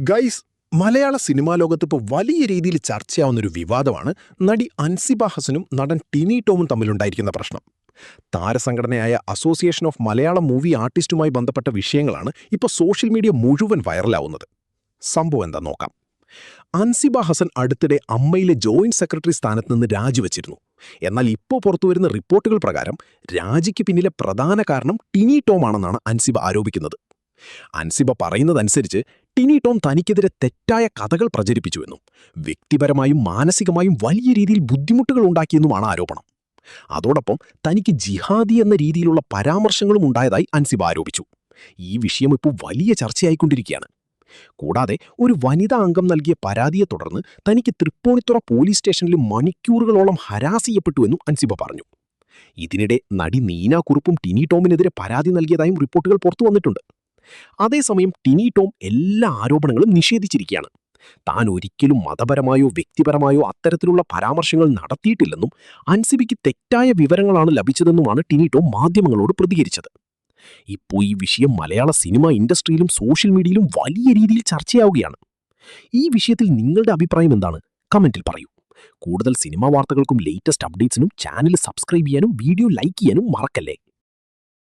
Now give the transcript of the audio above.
Guys, മലയാള cinema ലോകത്ത് ഇപ്പോൾ വലിയ രീതിയിൽ ചർച്ചയാവുന്നൊരു വിവാദമാണ് നടി അൻസിബ ഹസനും നടൻ ടിനി ടോമും തമ്മിലുണ്ടായിരിക്കുന്ന പ്രശ്നം. താരസംഘടനയായ അസോസിയേഷൻ ഓഫ് മലയാളം മൂവി ആർട്ടിസ്റ്റുമായി ബന്ധപ്പെട്ട വിഷയങ്ങളാണ് ഇപ്പോൾ സോഷ്യൽ മീഡിയ മുഴുവൻ വൈറലാവുന്നത്. സംഭവം എന്താ നോക്കാം. അൻസിബ ഹസൻ അടുത്തിടെ അമ്മയിലെ ജോയിന്റ് സെക്രട്ടറി സ്ഥാനത്ത് നിന്ന് രാജിവെച്ചിരുന്നു. എന്നാൽ ഇപ്പോൾ പുറത്തുവരുന്ന റിപ്പോർട്ടുകൾ പ്രകാരം രാജിക്ക് പിന്നിലെ പ്രധാന കാരണം ടിനി ടോം ആണെന്നാണ് അൻസിബ ആരോപിക്കുന്നത്. അൻസിബ പറയുന്നതനുസരിച്ച് ടിനി ടോം തനിക്കെതിരെ തെറ്റായ കഥകൾ പ്രചരിപ്പിച്ചുവെന്നും വ്യക്തിപരമായും മാനസികമായും വലിയ രീതിയിൽ ബുദ്ധിമുട്ടുകൾ ഉണ്ടാക്കിയെന്നുമാണ് ആരോപണം. അതോടൊപ്പം തനിക്ക് ജിഹാദി എന്ന രീതിയിലുള്ള പരാമർശങ്ങളും ഉണ്ടായതായി അൻസിബ ആരോപിച്ചു. ഈ വിഷയം ഇപ്പോൾ വലിയ ചർച്ചയായിക്കൊണ്ടിരിക്കുകയാണ്. കൂടാതെ ഒരു വനിതാ അംഗം നൽകിയ പരാതിയെ തുടർന്ന് തനിക്ക് തൃപ്പൂണിത്തുറ പോലീസ് സ്റ്റേഷനിൽ മണിക്കൂറുകളോളം ഹരാസ് ചെയ്യപ്പെട്ടുവെന്നും അൻസിബ പറഞ്ഞു. ഇതിനിടെ നടി നീന കുറുപ്പും ടിനി ടോമിനെതിരെ പരാതി നൽകിയതായും റിപ്പോർട്ടുകൾ പുറത്തു വന്നിട്ടുണ്ട്. അതേസമയം ടിനി ടോം എല്ലാ ആരോപണങ്ങളും നിഷേധിച്ചിരിക്കുകയാണ്. താൻ ഒരിക്കലും മതപരമായോ വ്യക്തിപരമായോ അത്തരത്തിലുള്ള പരാമർശങ്ങൾ നടത്തിയിട്ടില്ലെന്നും അൻസിബയ്ക്ക് തെറ്റായ വിവരങ്ങളാണ് ലഭിച്ചതെന്നുമാണ് ടിനി ടോം മാധ്യമങ്ങളോട് പ്രതികരിച്ചത്. ഇപ്പോൾ ഈ വിഷയം മലയാള സിനിമാ ഇൻഡസ്ട്രിയിലും സോഷ്യൽ മീഡിയയിലും വലിയ രീതിയിൽ ചർച്ചയാവുകയാണ്. ഈ വിഷയത്തിൽ നിങ്ങളുടെ അഭിപ്രായം എന്താണ്? കമന്റിൽ പറയൂ. കൂടുതൽ സിനിമാ വാർത്തകൾക്കും ലേറ്റസ്റ്റ് അപ്ഡേറ്റ്സിനും ചാനൽ സബ്സ്ക്രൈബ് ചെയ്യാനും വീഡിയോ ലൈക്ക് ചെയ്യാനും മറക്കല്ലേ.